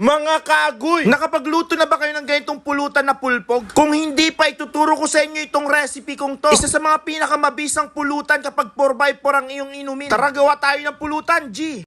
Mga kaagoy, nakapagluto na ba kayo ng ganitong pulutan na pulpog? Kung hindi pa, ituturo ko sa inyo itong recipe kong to. Isa sa mga pinakamabisang pulutan kapag 4x4 ang iyong inumin. Tara, gawa tayo ng pulutan, G!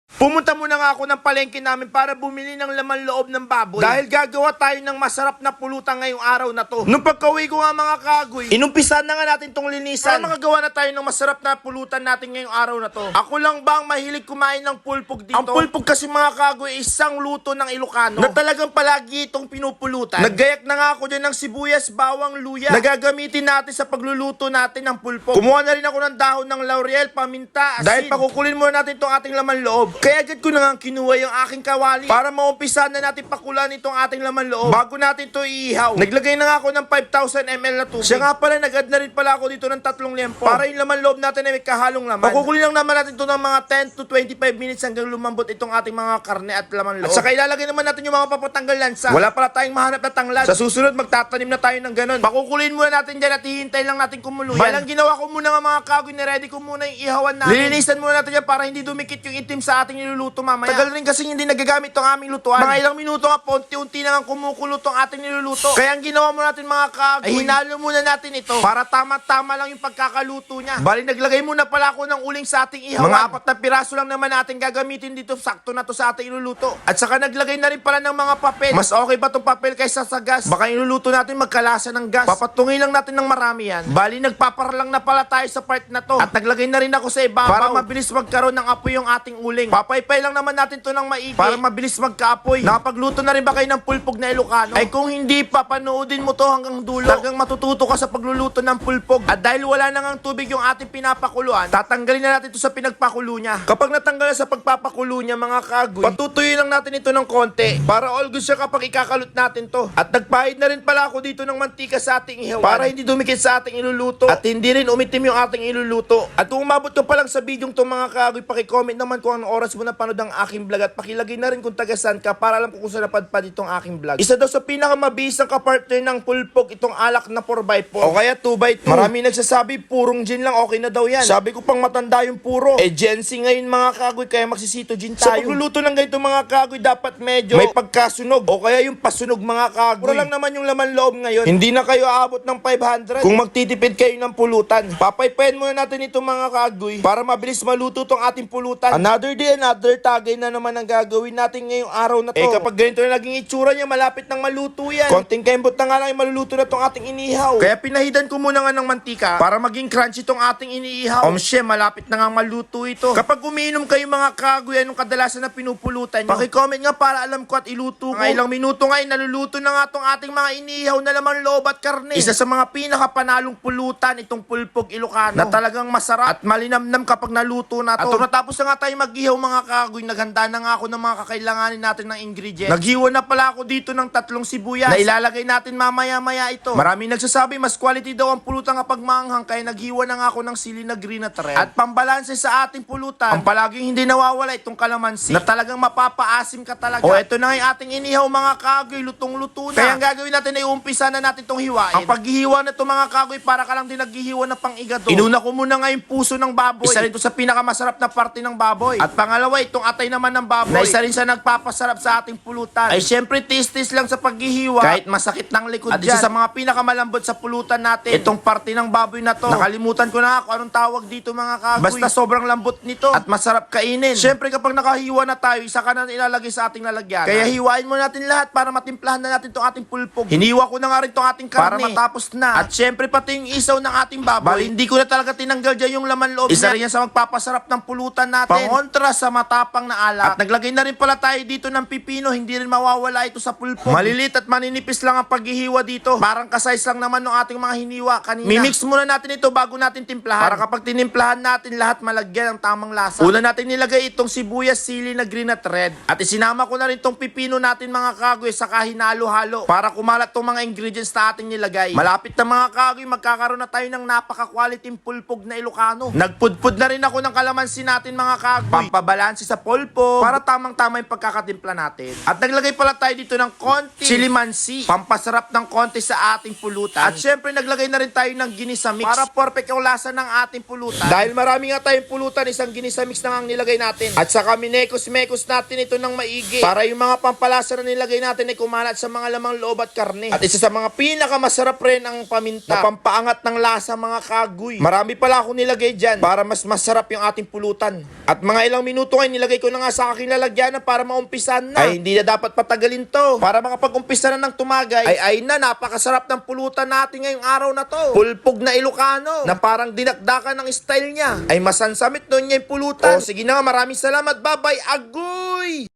Pumunta muna nga ako ng palengke namin para bumili ng laman loob ng baboy. Dahil gagawa tayo ng masarap na pulutan ngayong araw na to. Nung pagka-uwi ko nga mga kaagoy, inumpisan na nga natin tong linisan. Para makagawa na tayo ng masarap na pulutan natin ngayong araw na to. Ako lang ba ang mahilig kumain ng pulpog dito? Ang pulpog kasi mga kaagoy, isang luto ng Ilocano na talagang palagi itong pinupulutan. Naggayak na nga ako dyan ng sibuyas, bawang, luya na gagamitin natin sa pagluluto natin ng pulpog. Kumuha na rin ako ng dahon ng laurel, paminta, asin. Dahil pakukulin muna natin itong ating laman loob. Kaya agad ko na nga kinuha yung aking kawali para maumpisa na natin pakulan itong ating laman loob bago natin ito iihaw. Naglagay na nga ako ng 5,000 ml na tubig. Siya nga pala, nag-add na rin pala ako dito ng 3 liempo para yung laman loob natin ay may kahalong laman. Pakukulin lang naman natin ito ng mga 10 to 25 minutes hanggang lumambot itong ating mga karne at laman loob. At saka ilalagay naman natin yung mga papatanggal lansa. Wala pala tayong mahanap na tanglad. Sa susunod, magtatanim na tayo ng ganun. Pakukulin muna natin dyan at hihintay lang natin kumulo yan. Balang ginawa ko muna nga mga kagoy, ready ko muna yung ihawan natin. Lilinisan muna natin yan para hindi dumikit yung itim sa ating niluluto mamaya. Tagal rin kasi hindi nagagamit tong aming lutuan. Mga ilang minuto nga po, unti-unti na nga kumukulo tong ating niluluto. Kaya ang ginawa mo natin mga kagoy, ay hinalo muna natin ito para tama-tama lang yung pagkakaluto niya. Bali, naglagay muna pala ako ng uling sa ating ihawan. Mga 4 na piraso lang naman natin gagamitin dito. Sakto na to sa ating iluluto. At saka naglagay na rin pala ng mga papel. Mas okay ba tong papel kaysa sa gas? Baka iluluto natin magkalasa ng gas. Papatungin lang natin ng marami yan. Bali, nagpaparlang na pala tayo sa part na to. At naglagay na rin ako sa ibabaw para mabilis magkaroon ng apoy yung ating uling. Papaypay lang naman natin to ng maigi para mabilis magkaapoy. Nakapagluto na rin ba kayo ng pulpog na Ilocano? Ay kung hindi pa, panoodin mo to hanggang dulo. Hanggang matututo ka sa pagluluto ng pulpog. At dahil wala na ngang tubig yung ating pinapakuluan, tatanggalin na natin ito sa pinagpakulo niya. Kapag natanggal na sa pagpapakulo niya mga kagoy, patutuyuin lang natin ito ng konti para all good siya kapag ikakalot natin to. At nagpahid na rin pala ako dito ng mantika sa ating ihawan para hindi dumikit sa ating iluluto at hindi rin umitim yung ating iluluto. At kung umabot ka pa lang sa video to mga kagoy, paki-comment naman kung anong oras mo na panood ang aking vlog at pakilagay na rin kung tagasan ka para alam ko kung saan napadpad itong aking vlog. Isa daw sa pinakamabisang kapartner ng pulpog itong alak na 4x4 o kaya 2x2. Marami nagsasabi purong gin lang okay na daw yan. Sabi ko pang matanda yung puro. Gen Z ngayon mga kagoy, kaya magsisito gin tayo. Sa pagluluto ng ganito mga kagoy, dapat medyo may pagkasunog o kaya yung pasunog mga kagoy. Puro lang naman yung laman loob ngayon. Hindi na kayo aabot ng 500 kung magtitipid kayo ng pulutan. Papaypayan muna natin ito mga kagoy para mabilis maluto tong ating pulutan. Another day, another tagay na naman ang gagawin natin ngayong araw na to. Kapag ganito na naging itsura niya, malapit nang maluto yan. Konting kembot na nga lang yung maluluto na tong ating inihaw. Kaya pinahidan ko muna nga ng mantika para maging crunchy tong ating iniihaw. Malapit na nga maluto ito. Kapag umiinom kayo mga kagoy, anong kadalasan na pinupulutan nyo? Paki-comment nga para alam ko at iluto ko. Mga ilang minuto nga, naluluto na nga tong ating mga iniihaw na laman loob at karne. Isa sa mga pinakapanalong pulutan itong pulpog Ilocano na talagang masarap at malinamnam kapag naluto na to. At natapos na nga tayo mag-ihaw mga kagoy, naghanda na nga ako ng mga kakailanganin natin ng ingredients. Naghiwa na pala ako dito ng 3 sibuyas na ilalagay natin mamaya-maya ito. Maraming nagsasabi mas quality daw ang pulutan kapag maanghang, kaya naghiwa na nga ako ng sili na green at red. At pambalanse sa ating pulutan, ang palaging hindi nawawala itong kalamansi na talagang mapapaasim ka talaga. O eto na nga yung ating inihaw mga kagoy, lutong-luto na. Kaya ang gagawin natin ay umpisa na natin itong hiwain. Ang paghihiwa na ito mga kagoy, para ka lang din naghihiwa na pang-igado. Inuna ko muna nga yung puso ng baboy. Isa rin ito sa pinakamasarap na parte ng baboy. At pangalawa, itong atay naman ng baboy na isa rin sa nagpapasarap sa ating pulutan. Ay syempre tis-tis lang sa paghihiwa kahit masakit ng likod at dyan. Isa sa mga pinakamalambot sa pulutan natin, itong parte ng baboy na to. Nakalimutan ko na kung anong tawag dito mga kagoy. Basta sobrang lambot nito at masarap kainin. Syempre kapag nakahiwa na tayo, isa ka na ilalagay sa ating lalagyan. Kaya hiwain mo natin lahat para matimplahan na natin itong ating pulpog. Hiniwa ko na nga rin itong ating karne para matapos na. At syempre pati yung isaw ng ating baboy. Bali, hindi ko na talaga tinanggal dyan yung laman loob niya. Isa rin yan sa magpapasarap ng pulutan natin. Pangontra sa matapang na alak. At naglagay na rin pala tayo dito ng pipino. Hindi rin mawawala ito sa pulpog. Malilit at maninipis lang ang paghihiwa dito. Parang kasize lang naman ng ating mga hiniwa kanina. Mimix muna natin ito bago natin timplahan. Para kapag tinimplahan natin lahat malagyan ng tamang lasa. Una natin nilagay itong sibuyas, sili na green at red. At isinama ko na rin itong pipino natin mga kagoy sa hinalo-halo para kumalat itong mga ingredients na ating nilagay. Malapit na mga kagoy, magkakaroon na tayo ng napaka-quality pulpog na Ilocano. Nagpudpud na rin ako ng kalamansi natin mga kagoy. pambabalanse sa pulpo para tamang-tama yung pagkakatimpla natin. At naglagay pala tayo dito ng konti chilimansi, pampasarap ng konti sa ating pulutan. At syempre naglagay na rin tayo ng ginisa mix para perfect yung lasa ng ating pulutan. Dahil marami nga tayong pulutan, isang ginisa mix na ang nilagay natin. At saka minekos-mekos natin ito ng maigi para yung mga pampalasa na nilagay natin ay kumalat sa mga lamang loob at karne. At isa sa mga pinakamasarap rin ang paminta na pampaangat ng lasa, mga kagoy. Marami pala akong nilagay dyan para mas masarap yung ating pulutan. At mga ilang minuto ngayon nilagay ko na nga sa aking lalagyanan para maumpisan na. Ay hindi na dapat patagalin to. Para makapag-umpisa na ng tumagay ay napakasarap ng pulutan natin ngayong araw na to. Pulpog na Ilocano na parang dinakdakan ng style niya. Ay masansamit doon niya yung pulutan. O sige na nga, maraming salamat. Bye-bye. Agoy!